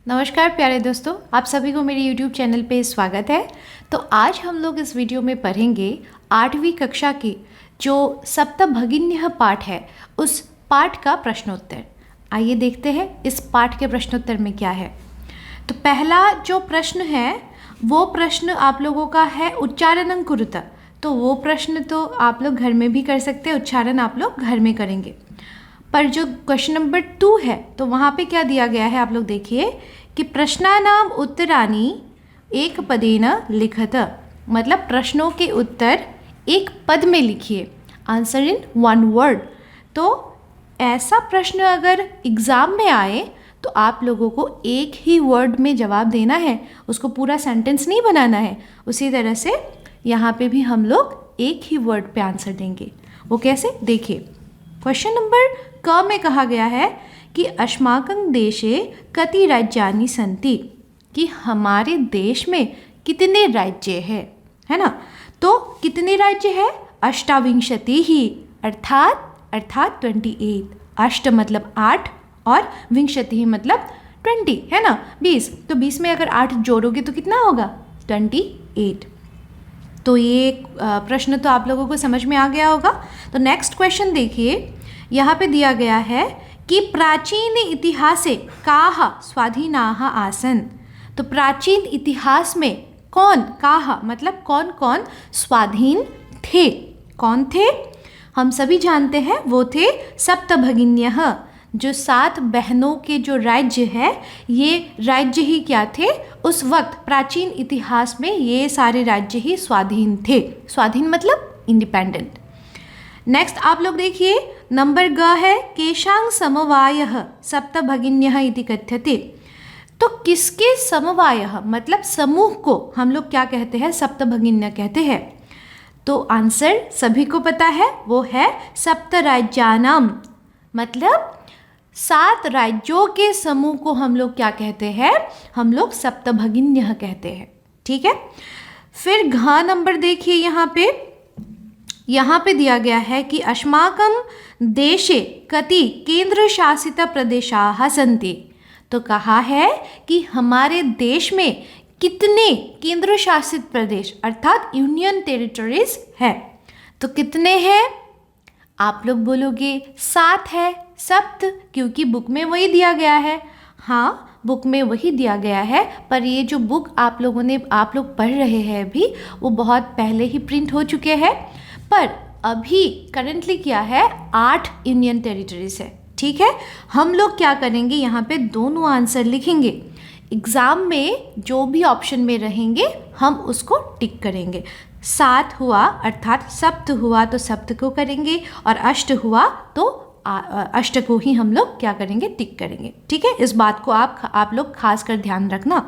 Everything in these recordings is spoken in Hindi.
नमस्कार प्यारे दोस्तों, आप सभी को मेरे YouTube चैनल पे स्वागत है। तो आज हम लोग इस वीडियो में पढ़ेंगे 8वीं कक्षा की जो सप्तभगिन्यः पाठ है उस पाठ का प्रश्नोत्तर। आइए देखते हैं इस पाठ के प्रश्नोत्तर में क्या है। तो पहला जो प्रश्न है वो प्रश्न आप लोगों का है उच्चारणं कुरुत। तो वो प्रश्न तो आप लोग घर में भी कर सकते हैं, उच्चारण आप लोग घर में करेंगे। पर जो क्वेश्चन नंबर 2 है तो वहाँ पे क्या दिया गया है, आप लोग देखिए कि प्रश्नानाम उत्तराणि एक पदेन लिखत, मतलब प्रश्नों के उत्तर एक पद में लिखिए, आंसर इन वन वर्ड। तो ऐसा प्रश्न अगर एग्ज़ाम में आए तो आप लोगों को एक ही वर्ड में जवाब देना है, उसको पूरा सेंटेंस नहीं बनाना है। उसी तरह से यहाँ पे भी हम लोग एक ही वर्ड पे आंसर देंगे। वो कैसे, देखिए क्वेश्चन नंबर क में कहा गया है कि अस्माकं देशे कति राज्यानि सन्ति, कि हमारे देश में कितने राज्य हैं, है ना। तो कितने राज्य है, अष्टाविंशति ही, अर्थात 28। अष्ट मतलब 8 और विंशति मतलब 20, है ना, 20। तो 20 में अगर 8 जोड़ोगे तो कितना होगा, 28। तो ये प्रश्न तो आप लोगों को समझ में आ गया होगा। तो नेक्स्ट क्वेश्चन देखिए, यहाँ पे दिया गया है कि प्राचीन इतिहासे काः स्वाधीनाः आसन्। तो प्राचीन इतिहास में कौन, काः मतलब कौन कौन स्वाधीन थे, कौन थे, हम सभी जानते हैं वो थे सप्तभगिन्यः, जो 7 बहनों के जो राज्य है, ये राज्य ही क्या थे उस वक्त प्राचीन इतिहास में, ये सारे राज्य ही स्वाधीन थे। स्वाधीन मतलब इंडिपेंडेंट। नेक्स्ट आप लोग देखिए नंबर ग है केशांग समवायः सप्तभगिन्यः इति कथ्यते। तो किसके समवायः मतलब समूह को हम लोग क्या कहते हैं, सप्तभगिन्य कहते हैं। तो आंसर सभी को पता है, वो है सप्तराज्यानाम, मतलब 7 राज्यों के समूह को हम लोग क्या कहते हैं, हम लोग सप्तभगिन्यः कहते हैं। ठीक है, फिर घ नंबर देखिए, यहाँ पे दिया गया है कि अस्माकं देशे कति केंद्र शासित प्रदेशाः सन्ति। तो कहा है कि हमारे देश में कितने केंद्र शासित प्रदेश अर्थात यूनियन टेरिटरीज है। तो कितने हैं, आप लोग बोलोगे 7 है, सप्त, क्योंकि बुक में वही दिया गया है। हाँ, बुक में वही दिया गया है, पर ये जो बुक आप लोग पढ़ रहे हैं अभी, वो बहुत पहले ही प्रिंट हो चुके हैं। पर अभी करंटली क्या है, 8 यूनियन टेरिटरीज है। ठीक है, हम लोग क्या करेंगे, यहाँ पे दोनों आंसर लिखेंगे। एग्ज़ाम में जो भी ऑप्शन में रहेंगे हम उसको टिक करेंगे। 7 हुआ अर्थात सप्त हुआ तो सप्त को करेंगे, और अष्ट हुआ तो अष्ट को ही हम लोग क्या करेंगे, टिक करेंगे। ठीक है, इस बात को आप लोग खास कर ध्यान रखना।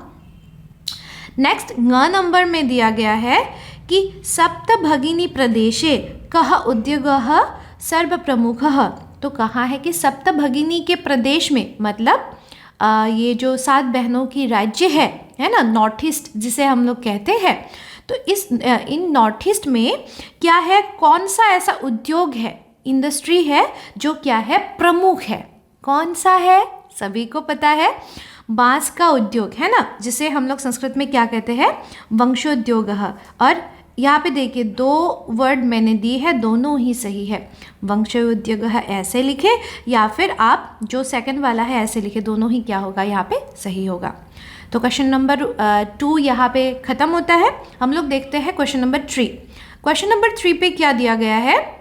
नेक्स्ट ग नंबर में दिया गया है कि सप्तभगिनी प्रदेशे कः उद्योगः सर्वप्रमुखः। तो कहा है कि सप्तभगिनी के प्रदेश में मतलब ये जो 7 बहनों की राज्य है ना, नॉर्थ ईस्ट जिसे हम लोग कहते हैं। तो इन नॉर्थ ईस्ट में क्या है, कौन सा ऐसा उद्योग है, इंडस्ट्री है जो क्या है, प्रमुख है। कौन सा है, सभी को पता है, बांस का उद्योग, है ना, जिसे हम लोग संस्कृत में क्या कहते हैं, वंशोद्योगः। और यहाँ पे देखिए 2 वर्ड मैंने दी है, दोनों ही सही है। वंशोद्योगः ऐसे लिखे या फिर आप जो सेकंड वाला है ऐसे लिखे, दोनों ही क्या होगा, यहाँ पे सही होगा। तो क्वेश्चन नंबर 2 यहाँ पे ख़त्म होता है। हम लोग देखते हैं क्वेश्चन नंबर 3। क्वेश्चन नंबर 3 पे क्या दिया गया है,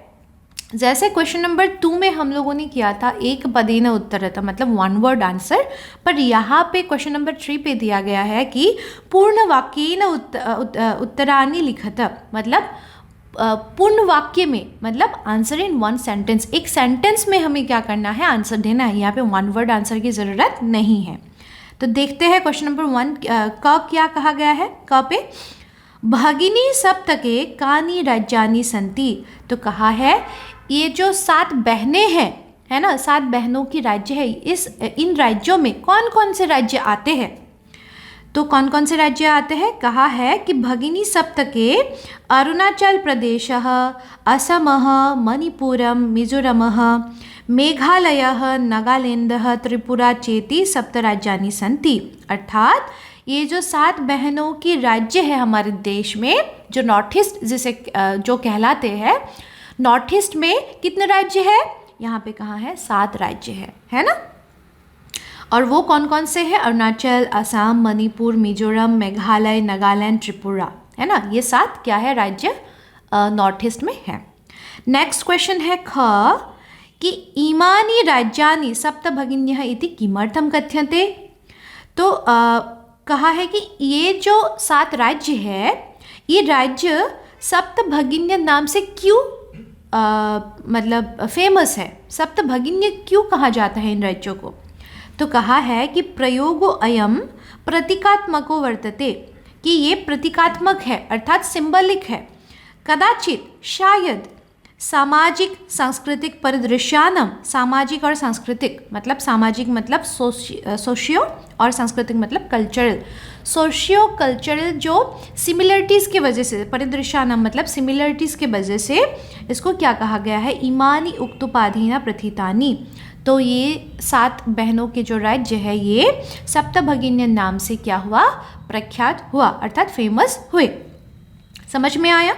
जैसे क्वेश्चन नंबर 2 में हम लोगों ने किया था एक पदेन उत्तरत, मतलब 1 वर्ड आंसर, पर यहाँ पे क्वेश्चन नंबर 3 पे दिया गया है कि पूर्ण वाक्येन उत्तराणि लिखत, मतलब पूर्ण वाक्य में, मतलब आंसर इन 1 सेंटेंस, एक सेंटेंस में हमें क्या करना है, आंसर देना है। यहाँ पे 1 वर्ड आंसर की ज़रूरत नहीं है। तो देखते हैं क्वेश्चन नंबर 1 का क्या कहा गया है। क पे भगिनी सप्तके कानि राज्यानि सन्ति। तो कहा है ये जो 7 बहनें हैं, है ना, 7 बहनों की राज्य है, इन राज्यों में कौन कौन से राज्य आते हैं। तो कौन कौन से राज्य आते हैं, कहा है कि भगिनी सप्तके अरुणाचल प्रदेशः, असमः, मणिपुरम, मिजोरमः, मेघालयः, नागालैंडः, त्रिपुरा चेति सप्तराज्यानि सन्ति। अर्थात ये जो 7 बहनों की राज्य है हमारे देश में, जो नॉर्थ ईस्ट जिसे जो कहलाते हैं, नॉर्थ ईस्ट में कितने राज्य है? यहाँ पे कहाँ है? 7 राज्य है ना। और वो कौन कौन से हैं? अरुणाचल, असम, मणिपुर, मिजोरम, मेघालय, नागालैंड, त्रिपुरा, है ना। ये 7 क्या है? राज्य नॉर्थ ईस्ट में है। नेक्स्ट क्वेश्चन है ख कि इमानि राज्यानि सप्तभगिन्यः इति किमर्थं कथ्यन्ते। तो कहा है कि ये जो 7 राज्य है, ये राज्य सप्तभगिन्य नाम से क्यों मतलब फेमस है? सप्तभगिन्य क्यों कहा जाता है इन राज्यों को? तो कहा है कि प्रयोगो अयम प्रतीकात्मको वर्तते, कि ये प्रतीकात्मक है अर्थात सिंबलिक है। कदाचित शायद सामाजिक सांस्कृतिक परिदृश्यानम, सामाजिक और सांस्कृतिक मतलब सामाजिक मतलब सोशियो और सांस्कृतिक मतलब कल्चरल, सोशियो कल्चरल जो सिमिलरिटीज़ की वजह से, परिदृश्यानम मतलब सिमिलरिटीज़ की वजह से इसको क्या कहा गया है? इमानी उक्तोपाधीना प्रथितानी। तो ये 7 बहनों के जो राज्य है ये सप्तभगिन्य नाम से क्या हुआ? प्रख्यात हुआ अर्थात फेमस हुए। समझ में आया?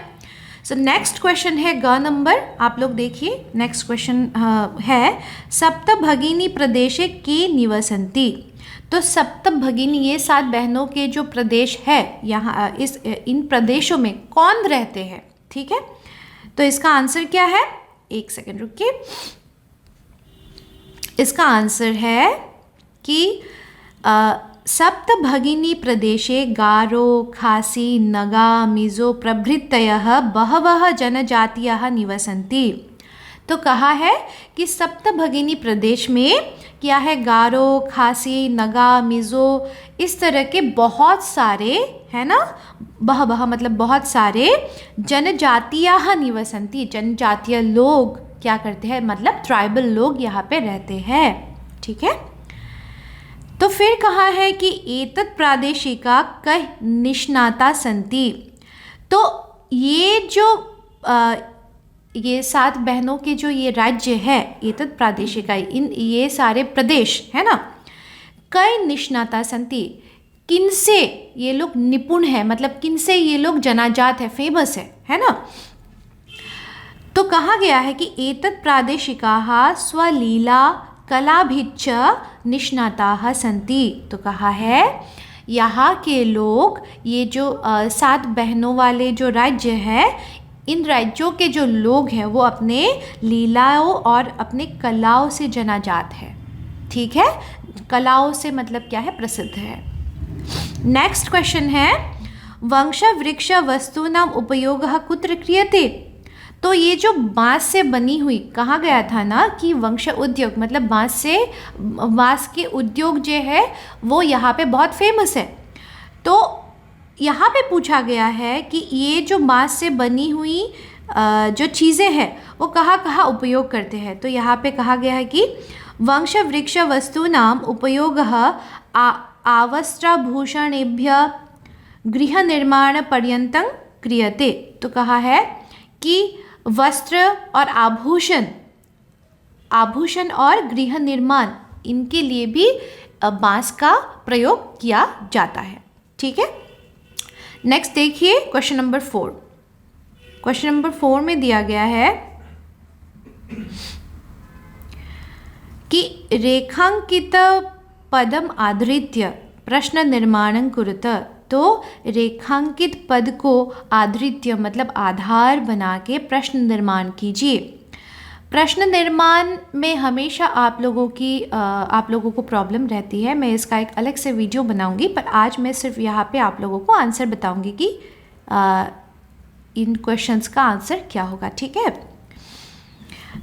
सो नेक्स्ट क्वेश्चन है ग नंबर, आप लोग देखिए। नेक्स्ट क्वेश्चन है सप्तभगिनी प्रदेशे के निवसन्ति। तो सप्तभगिनी ये 7 बहनों के जो प्रदेश है यहाँ इन प्रदेशों में कौन रहते हैं? ठीक है, तो इसका आंसर क्या है? एक सेकेंड रुकिए। इसका आंसर है कि सप्तभगिनी प्रदेशे गारो, खासी, नगा, मिजो प्रभृतयः बहवः जनजातियाः निवसन्ति। तो कहा है कि सप्तभगिनी प्रदेश में क्या है? गारो, खासी, नगा, मिजो इस तरह के बहुत सारे, है ना, बहवः मतलब बहुत सारे जनजातियाः निवसन्ति, जनजातीय लोग क्या करते हैं? मतलब ट्राइबल लोग यहाँ पे रहते हैं। ठीक है, तो फिर कहा है कि एतत् प्रादेशिका कई निष्णाता सन्ति। तो ये जो ये 7 बहनों के जो ये राज्य है एतत् प्रादेशिका, इन ये सारे प्रदेश है ना, कई निष्णाता सन्ति, किनसे ये लोग निपुण है, मतलब किनसे ये लोग जनाजात है, फेमस है ना। तो कहा गया है कि एतत् प्रादेशिकाः स्वलीला कलाभिच्च निष्णाताः सन्ति। तो कहा है यहाँ के लोग, ये जो 7 बहनों वाले जो राज्य है, इन राज्यों के जो लोग हैं वो अपने लीलाओं और अपने कलाओं से जनाजात है। ठीक है, कलाओं से मतलब क्या है? प्रसिद्ध है। नेक्स्ट क्वेश्चन है वंश वृक्ष वस्तूनां उपयोगः कुत्र क्रियते। तो ये जो बांस से बनी हुई, कहा गया था ना कि वंश उद्योग मतलब बांस के उद्योग जो है वो यहाँ पे बहुत फेमस है। तो यहाँ पे पूछा गया है कि ये जो बांस से बनी हुई जो चीज़ें हैं वो कहाँ कहाँ उपयोग करते हैं। तो यहाँ पे कहा गया है कि वंश वृक्ष वस्तूनां उपयोगः आवस्त्राभूषणेभ्यः गृह निर्माण पर्यन्तं क्रियते। तो कहा है कि वस्त्र और आभूषण और गृह निर्माण, इनके लिए भी बांस का प्रयोग किया जाता है। ठीक है, नेक्स्ट देखिए क्वेश्चन नंबर 4। क्वेश्चन नंबर 4 में दिया गया है कि रेखांकित पदम आधृत्य प्रश्न निर्माणं कुरुत। तो रेखांकित पद को आधृत्य मतलब आधार बना के प्रश्न निर्माण कीजिए। प्रश्न निर्माण में हमेशा आप लोगों को प्रॉब्लम रहती है। मैं इसका एक अलग से वीडियो बनाऊंगी, पर आज मैं सिर्फ यहाँ पे आप लोगों को आंसर बताऊंगी कि इन क्वेश्चंस का आंसर क्या होगा। ठीक है,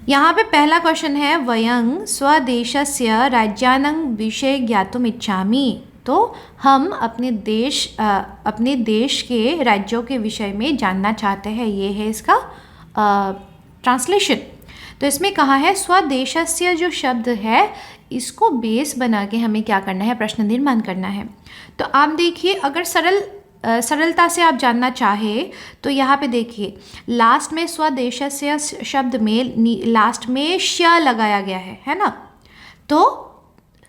यहाँ पे पहला क्वेश्चन है वयं स्वदेशस्य राज्यानां विषये ज्ञातुम् इच्छामि। तो हम अपने देश के राज्यों के विषय में जानना चाहते हैं। ये है इसका ट्रांसलेशन। तो इसमें कहा है स्वदेशस्य जो शब्द है इसको बेस बना के हमें क्या करना है? प्रश्न निर्माण करना है। तो आप देखिए, अगर सरल सरलता से आप जानना चाहे तो यहाँ पे देखिए, लास्ट में स्वदेशस्य शब्द में लास्ट में श लगाया गया है ना। तो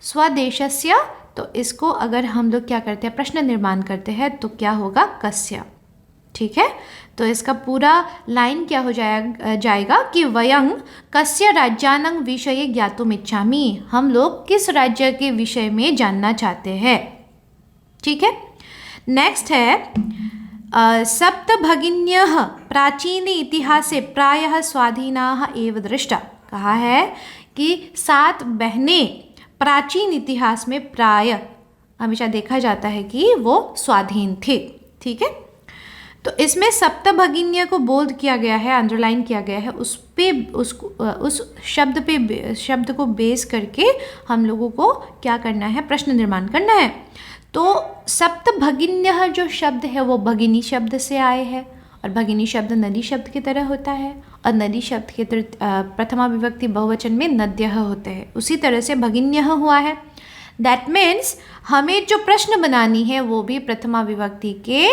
स्वदेशस्य, तो इसको अगर हम लोग क्या करते हैं, प्रश्न निर्माण करते हैं, तो क्या होगा, कस्य। ठीक है, तो इसका पूरा लाइन क्या हो जाएगा कि वयं कस्य राज्यानं विषये ज्ञातुमिच्छामि, हम लोग किस राज्य के विषय में जानना चाहते हैं। ठीक है, नेक्स्ट है सप्तभगिन्यः प्राचीने इतिहासे प्रायः स्वाधीनाः एव दृष्टा। कहा है कि 7 बहनें प्राचीन इतिहास में प्राय हमेशा देखा जाता है कि वो स्वाधीन थे। ठीक है, तो इसमें सप्तभगिन्य को बोल्ड किया गया है, अंडरलाइन किया गया है, उस शब्द को बेस करके हम लोगों को क्या करना है, प्रश्न निर्माण करना है। तो सप्तभगिन्य जो शब्द है वो भगिनी शब्द से आए हैं, और भगिनी शब्द नदी शब्द की तरह होता है, और नदी शब्द के प्रथमा विभक्ति बहुवचन में नद्यः होते हैं, उसी तरह से भगिन्यः हुआ है। दैट मीन्स हमें जो प्रश्न बनानी है वो भी प्रथमा विभक्ति के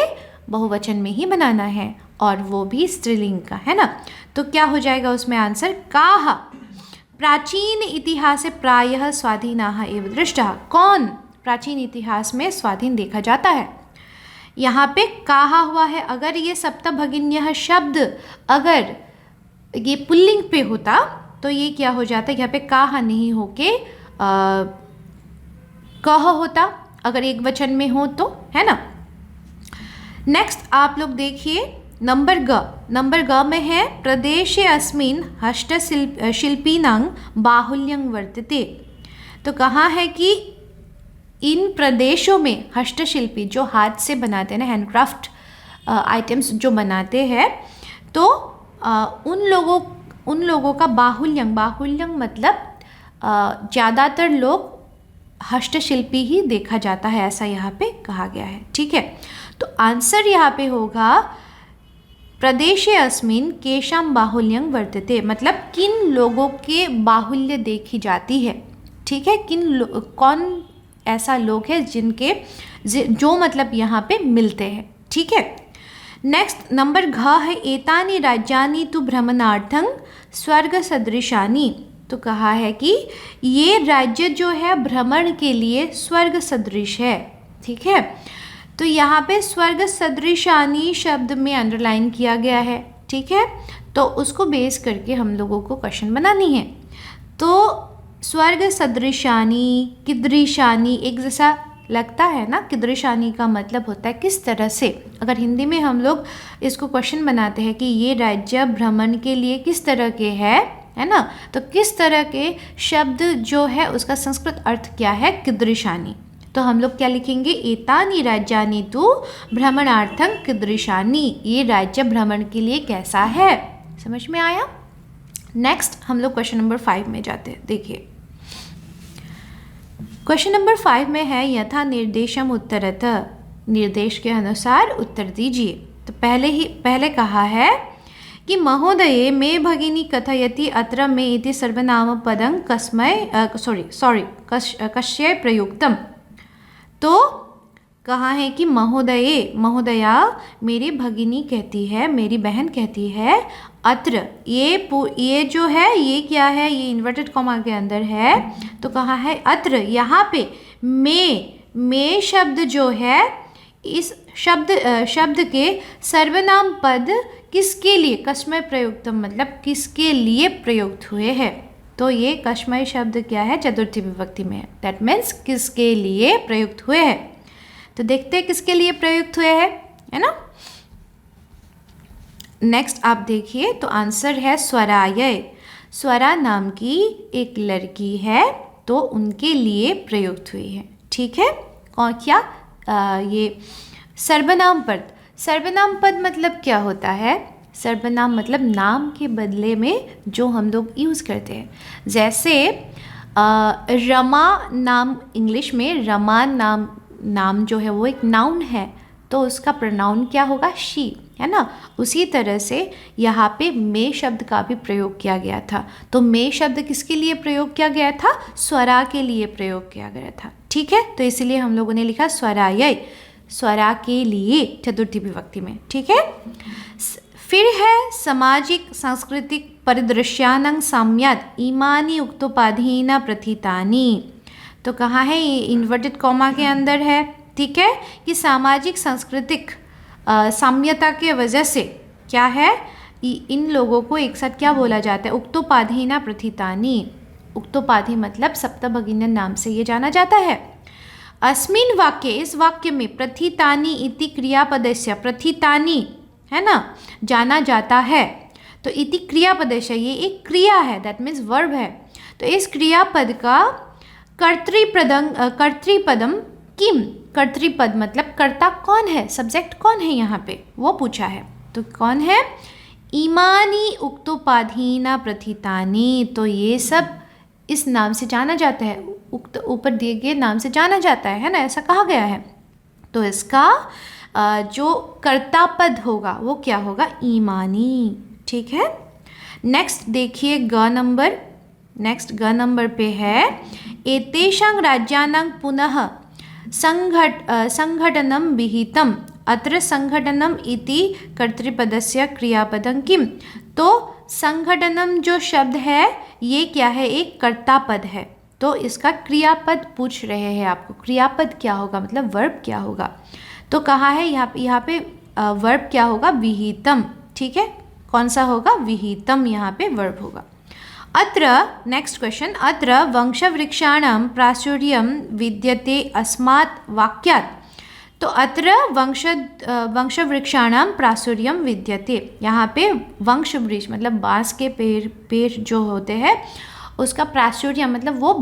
बहुवचन में ही बनाना है, और वो भी स्त्रीलिंग का, है ना। तो क्या हो जाएगा उसमें आंसर, काः प्राचीन इतिहास प्रायः स्वाधीनाः एव दृष्टाः, कौन प्राचीन इतिहास में स्वाधीन देखा जाता है। यहाँ पे काहा हुआ है, अगर ये सप्तभगिन्यः शब्द अगर ये पुल्लिंग पे होता तो ये क्या हो जाता, यहाँ पे काहा नहीं होके कह होता, अगर एक वचन में हो तो, है ना। नेक्स्ट आप लोग देखिए नंबर ग में है प्रदेशे अस्मिन् हस्तशिल्पिनां बाहुल्यं वर्तते। तो कहाँ है कि इन प्रदेशों में हस्तशिल्पी जो हाथ से बनाते हैं ना, हैंडक्राफ्ट आइटम्स जो बनाते हैं, तो उन लोगों का बाहुल्यं मतलब ज़्यादातर लोग हस्तशिल्पी ही देखा जाता है, ऐसा यहाँ पे कहा गया है। ठीक है, तो आंसर यहाँ पे होगा प्रदेशे अस्मिन् केषां बाहुल्यं वर्तते, मतलब किन लोगों के बाहुल्य देखी जाती है। ठीक है, कौन ऐसा लोग है जिनके जो मतलब यहाँ पे मिलते हैं। ठीक है, नेक्स्ट नंबर घ है एतानि राज्यानि तु भ्रमणार्थं स्वर्ग सदृशानि। तो कहा है कि ये राज्य जो है भ्रमण के लिए स्वर्ग सदृश है। ठीक है, तो यहाँ पे स्वर्ग सदृशानि शब्द में अंडरलाइन किया गया है। ठीक है, तो उसको बेस करके हम लोगों को क्वेश्चन बनानी है। तो स्वर्ग सदृशानि, कीदृशानि एक जैसा लगता है ना, कीदृशानि का मतलब होता है किस तरह से। अगर हिंदी में हम लोग इसको क्वेश्चन बनाते हैं कि ये राज्य भ्रमण के लिए किस तरह के है ना, तो किस तरह के शब्द जो है उसका संस्कृत अर्थ क्या है, कीदृशानि। तो हम लोग क्या लिखेंगे, एतानि राज्यानि तु भ्रमणार्थं कीदृशानि, ये राज्य भ्रमण के लिए कैसा है। समझ में आया। नेक्स्ट हम लोग क्वेश्चन नंबर 5 में जाते हैं। देखिए क्वेश्चन नंबर 5 में है यथा निर्देशम उत्तरत, निर्देश के अनुसार उत्तर दीजिए। तो पहले कहा है कि महोदये मे भगिनी कथयति अत्र मे इति सर्वनाम पदं कस्य प्रयुक्तम। तो कहा है कि महोदया मेरी भगिनी कहती है, मेरी बहन कहती है, अत्र ये जो है ये क्या है, ये इन्वर्टेड कॉमा के अंदर है। तो कहा है अत्र, यहाँ पे मे शब्द जो है, इस शब्द के सर्वनाम पद किसके लिए, कस्मय प्रयुक्तम मतलब किसके लिए प्रयुक्त हुए हैं। तो ये कस्मय शब्द क्या है, चतुर्थी विभक्ति में है। दैट मीन्स किसके लिए प्रयुक्त हुए हैं। तो देखते हैं किसके लिए प्रयुक्त हुए हैं, है ना। नेक्स्ट आप देखिए, तो आंसर है स्वराय। स्वरा नाम की एक लड़की है, तो उनके लिए प्रयुक्त हुई है। ठीक है, और क्या ये सर्वनाम पद मतलब क्या होता है, सर्वनाम मतलब नाम के बदले में जो हम लोग यूज़ करते हैं। जैसे रमा नाम, इंग्लिश में रमा नाम जो है वो एक नाउन है, तो उसका प्रोनाउन क्या होगा, शी, है ना। उसी तरह से यहाँ पे मे शब्द का भी प्रयोग किया गया था। तो मे शब्द किसके लिए प्रयोग किया गया था, स्वरा के लिए प्रयोग किया गया था। ठीक है, तो इसलिए हम लोगों ने लिखा स्वराय। स्वरा के लिए, चतुर्थी विभक्ति में, ठीक है। फिर है सामाजिक सांस्कृतिक परिदृश्यानां साम्यात् इमानि उक्तोपाधीना प्रथितानि। तो कहाँ है ये, इन्वर्टेड कॉमा के अंदर है, ठीक है, कि सामाजिक सांस्कृतिक साम्यता के वजह से क्या है, इन लोगों को एक साथ क्या बोला जाता है, उक्तोपाधीना प्रथितानि। उक्तोपाधि मतलब सप्तभगिनी नाम से ये जाना जाता है। अस्मिन् वाक्ये, इस वाक्य में प्रथितानि इति क्रियापदस्य, प्रथितानि है ना, जाना जाता है। तो इति क्रियापदस्य, ये एक क्रिया है, दैट मीन्स वर्ब है। तो इस क्रियापद का कर्तृपदम किम, कर्तृपद मतलब कर्ता कौन है, सब्जेक्ट कौन है यहाँ पे, वो पूछा है। तो कौन है, इमानी उक्तोपाधीना प्रथितानि। तो ये सब इस नाम से जाना जाता है, उक्त ऊपर दिए गए नाम से जाना जाता है ना, ऐसा कहा गया है। तो इसका जो कर्ता पद होगा वो क्या होगा, ईमानी, ठीक है। नेक्स्ट देखिए ग नंबर, नेक्स्ट ग नंबर पे है एतेषां राज्यानां पुनः संघटनं विहितम्। अत्र संघटनम इति कर्तृपदस्य क्रियापदं किम। तो संघटनम जो शब्द है ये क्या है, एक कर्ता पद है। तो इसका क्रियापद पूछ रहे हैं आपको, क्रियापद क्या होगा मतलब वर्ब क्या होगा। तो कहा है यहाँ पे वर्ब क्या होगा, विहितम, ठीक है, कौन सा होगा, विहितम, यहाँ पे वर्ब होगा। अत्र नेक्स्ट क्वेश्चन, अत्र वंशवृक्षाणां प्राचुर्यं विद्यते अस्मात् वाक्यात्। तो अत्र वंशवृक्षाणां प्राचुर्यं विद्यते, यहाँ पे वंशवृक्ष मतलब बांस के पेड़ जो होते हैं उसका प्राचुर्य मतलब वो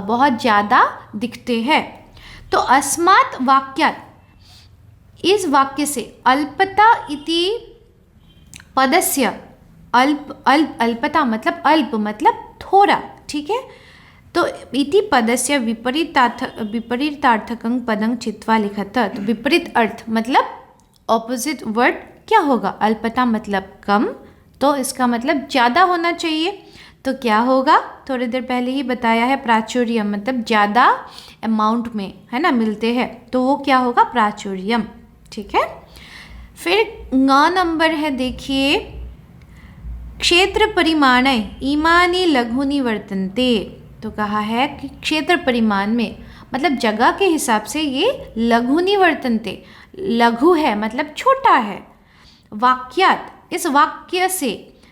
बहुत ज़्यादा दिखते हैं। तो अस्मात् वाक्यात्, इस वाक्य से अल्पता इति पदस्य, अल्पता मतलब अल्प मतलब थोड़ा, ठीक है। तो इति पदस्य विपरीतार्थकं पदं चित्वा लिखत। तो विपरीत अर्थ मतलब ऑपोजिट वर्ड क्या होगा, अल्पता मतलब कम, तो इसका मतलब ज़्यादा होना चाहिए। तो क्या होगा, थोड़ी देर पहले ही बताया है, प्राचुर्यम मतलब ज़्यादा अमाउंट में है ना मिलते हैं, तो वो क्या होगा, प्राचुर्यम, ठीक है। फिर ङ नंबर है, देखिए क्षेत्र परिमाण इमानी लघुनी वर्तन्ते। तो कहा है कि क्षेत्र परिमाण में मतलब जगह के हिसाब से ये लघुनी वर्तन्ते, लघु है मतलब छोटा है। वाक्यात, इस वाक्य से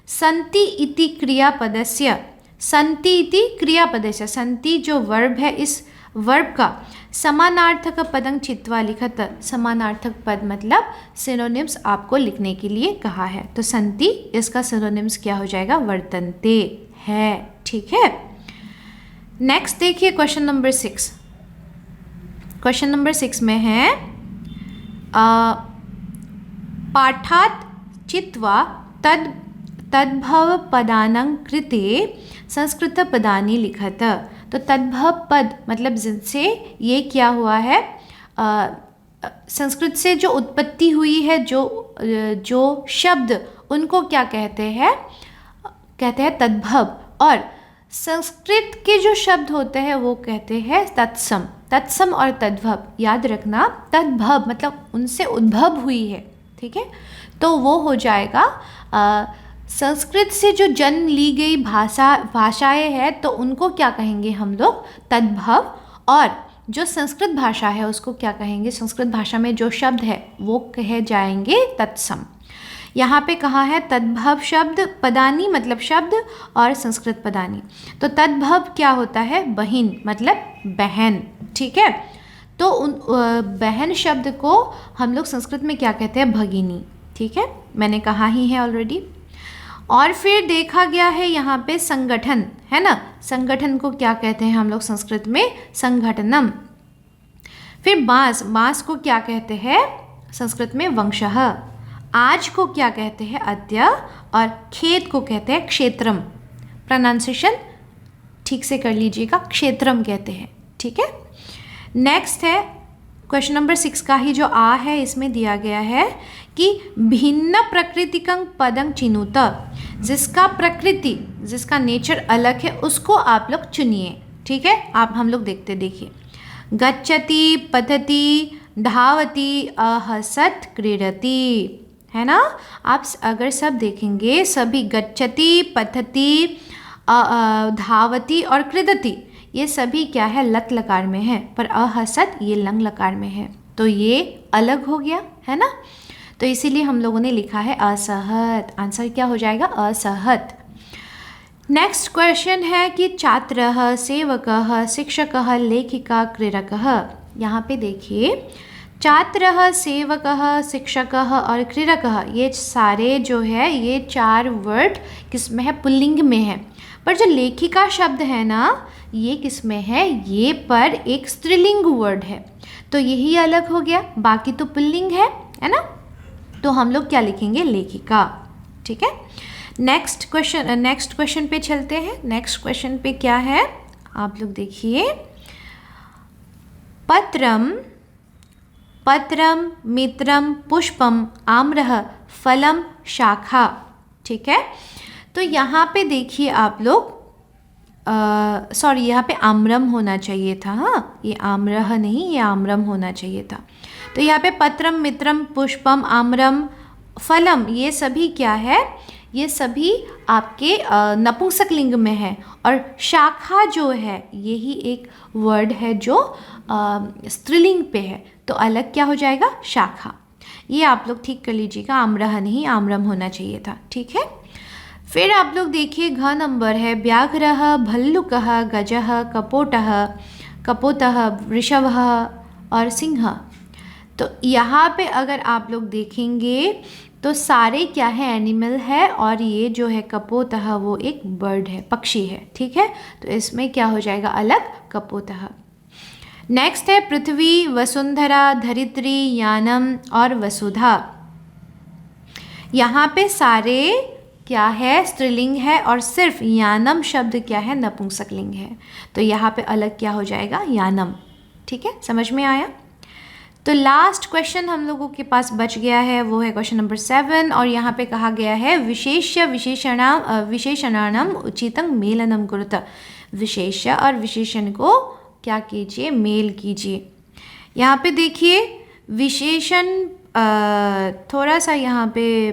संति इति क्रियापदस्य, संति इति क्रियापदस्य, संति जो वर्ब है इस वर्ब का समानार्थक पदं चित्वा लिखत। समानार्थक पद मतलब सिनोनिम्स आपको लिखने के लिए कहा है। तो संति इसका सिनोनिम्स क्या हो जाएगा, वर्तन्ते है, ठीक है। नेक्स्ट देखिए क्वेश्चन नंबर 6। क्वेश्चन नंबर 6 में है पाठात् चित्वा तद्भव पदानां कृते संस्कृत पदानि लिखत। तो तद्भव पद मतलब जिनसे ये क्या हुआ है, संस्कृत से जो उत्पत्ति हुई है, जो शब्द उनको क्या कहते हैं, तद्भव। और संस्कृत के जो शब्द होते हैं वो कहते हैं तत्सम। तत्सम और तद्भव याद रखना, तद्भव मतलब उनसे उद्भव हुई है, ठीक है। तो वो हो जाएगा संस्कृत से जो जन्म ली गई भाषाएं हैं तो उनको क्या कहेंगे हम लोग, तद्भव। और जो संस्कृत भाषा है उसको क्या कहेंगे, संस्कृत भाषा में जो शब्द है वो कहे जाएंगे तत्सम। यहाँ पे कहा है तद्भव शब्द पदानी मतलब शब्द और संस्कृत पदानी। तो तद्भव क्या होता है, बहिन मतलब बहन, ठीक है। तो उन बहन शब्द को हम लोग संस्कृत में क्या कहते हैं, भगिनी, ठीक है, मैंने कहा ही है ऑलरेडी। और फिर देखा गया है यहाँ पे संगठन है ना, संगठन को क्या कहते हैं हम लोग संस्कृत में, संघटनम। फिर बांस, बांस को क्या कहते हैं संस्कृत में, वंशः। आज को क्या कहते हैं, अद्य। और खेत को कहते हैं क्षेत्रम। प्रोनाउंसिएशन ठीक से कर लीजिएगा, क्षेत्रम कहते हैं, ठीक है। नेक्स्ट है क्वेश्चन नंबर 6 का ही जो आ है, इसमें दिया गया है कि भिन्न प्रकृतिकं पदं चिनुत। जिसका प्रकृति, जिसका नेचर अलग है उसको आप लोग चुनिए, ठीक है। आप हम लोग देखते, देखिए गच्छति, पठति, धावती, अहसत, क्रीडति, है ना। आप अगर सब देखेंगे सभी गच्छति, पठति, धावती और क्रीडति ये सभी क्या है, लट लकार में है, पर अहसत ये लंग लकार में है, तो ये अलग हो गया, है ना। तो इसीलिए हम लोगों ने लिखा है असहत। आंसर क्या हो जाएगा, असहत। नेक्स्ट क्वेश्चन है कि छात्रः, सेवकः, शिक्षकः, लेखिका, क्रीडकः। यहाँ पे देखिए छात्रः, सेवकः, शिक्षकः और क्रीडकः ये सारे जो है ये 4 वर्ड किस में है, पुल्लिंग में है। पर जो लेखिका शब्द है ना ये किस में है, ये पर एक स्त्रीलिंग वर्ड है, तो यही अलग हो गया, बाकी तो पुल्लिंग है ना। तो हम लोग क्या लिखेंगे, लेखिका। ठीक है। नेक्स्ट क्वेश्चन पे चलते हैं। नेक्स्ट क्वेश्चन पे क्या है, आप लोग देखिए, पत्रम, पत्रम, मित्रम, पुष्पम, आम्रः, फलम, शाखा। ठीक है। तो यहाँ पे देखिए आप लोग, सॉरी यहाँ पे आम्रम होना चाहिए था, हाँ ये आम्रः नहीं, ये आम्रम होना चाहिए था। तो यहाँ पे पत्रम, मित्रम, पुष्पम, आम्रम, फलम ये सभी क्या है, ये सभी आपके नपुंसक लिंग में है, और शाखा जो है यही एक वर्ड है जो स्त्रीलिंग पे है, तो अलग क्या हो जाएगा, शाखा। ये आप लोग ठीक कर लीजिएगा, आम्रः नहीं आम्रम होना चाहिए था। ठीक है। फिर आप लोग देखिए घ नंबर है, व्याघ्रः, भल्लुकः, गजः, कपोटः, कपोतः, वृषभः और सिंह। तो यहाँ पे अगर आप लोग देखेंगे तो सारे क्या है, एनिमल है, और ये जो है कपोतः वो एक बर्ड है, पक्षी है। ठीक है। तो इसमें क्या हो जाएगा, अलग, कपोतः। नेक्स्ट है पृथ्वी, वसुंधरा, धरित्री, यानम और वसुधा। यहाँ पे सारे क्या है, स्त्रीलिंग है, और सिर्फ यानम शब्द क्या है, नपुंसकलिंग है, तो यहाँ पे अलग क्या हो जाएगा, यानम। ठीक है, समझ में आया। तो लास्ट क्वेश्चन हम लोगों के पास बच गया है, वो है क्वेश्चन नंबर 7, और यहाँ पे कहा गया है विशेष्य विशेषणानाम उचितं मेलनम कुरुत। विशेष्य और विशेषण को क्या कीजिए, मेल कीजिए। यहाँ पे देखिए विशेषण, थोड़ा सा यहाँ पे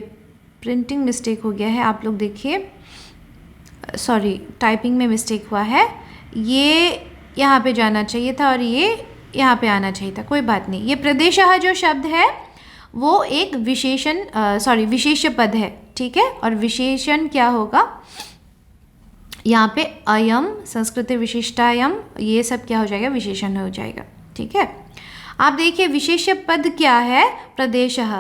प्रिंटिंग मिस्टेक हो गया है, आप लोग देखिए, सॉरी टाइपिंग में मिस्टेक हुआ है, ये यहाँ पे जाना चाहिए था और ये यहाँ पे आना चाहिए था, कोई बात नहीं। ये प्रदेशः जो शब्द है वो एक विशेषण, सॉरी विशेष्य पद है। ठीक है। और विशेषण क्या होगा, यहाँ पे अयम, संस्कृति विशिष्टायम, ये सब क्या हो जाएगा, विशेषण हो जाएगा। ठीक है। आप देखिए विशेष्य पद क्या है, प्रदेशः।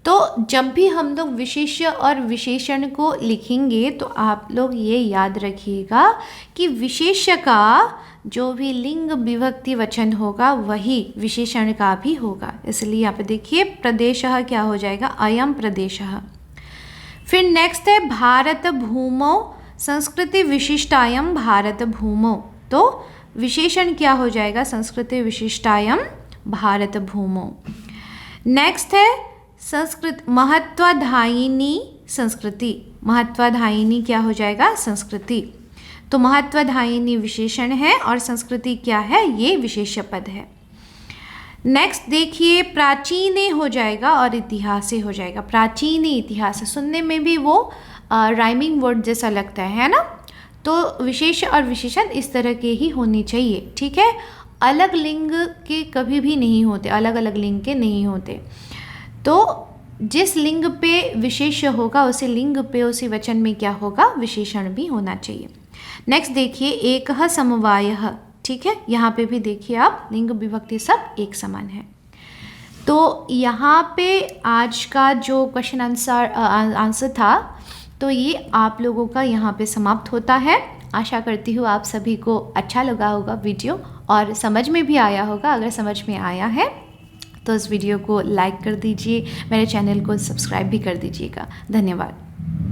तो जब भी हम लोग विशेष्य और विशेषण को लिखेंगे तो आप लोग ये याद रखिएगा कि विशेष्य का जो भी लिंग विभक्ति वचन होगा वही विशेषण का भी होगा, इसलिए यहाँ पे देखिए प्रदेशः क्या हो जाएगा, अयम प्रदेशः। फिर नेक्स्ट है भारत भूमौ, संस्कृति विशिष्टायम भारत भूमौ। तो विशेषण क्या हो जाएगा, संस्कृति विशिष्टायम भारत भूमौ। नेक्स्ट है संस्कृत महत्वाधायिनी संस्कृति, महत्वाधायिनी क्या हो जाएगा, संस्कृति। तो महत्वाधायिनी विशेषण है और संस्कृति क्या है, ये विशेष्य पद है। नेक्स्ट देखिए प्राचीने हो जाएगा और इतिहासे हो जाएगा। प्राचीने, इतिहास, सुनने में भी वो राइमिंग वर्ड जैसा लगता है ना। तो विशेष और विशेषण इस तरह के ही होने चाहिए। ठीक है। अलग लिंग के कभी भी नहीं होते, अलग अलग लिंग के नहीं होते। तो जिस लिंग पे विशेष्य होगा उसी लिंग पे उसी वचन में क्या होगा, विशेषण भी होना चाहिए। नेक्स्ट देखिए एकः समवायः। ठीक है। यहाँ पे भी देखिए आप लिंग विभक्ति सब एक समान है। तो यहाँ पे आज का जो क्वेश्चन आंसर था तो ये आप लोगों का यहाँ पे समाप्त होता है। आशा करती हूँ आप सभी को अच्छा लगा होगा वीडियो और समझ में भी आया होगा। अगर समझ में आया है तो इस वीडियो को लाइक कर दीजिए, मेरे चैनल को सब्सक्राइब भी कर दीजिएगा। धन्यवाद।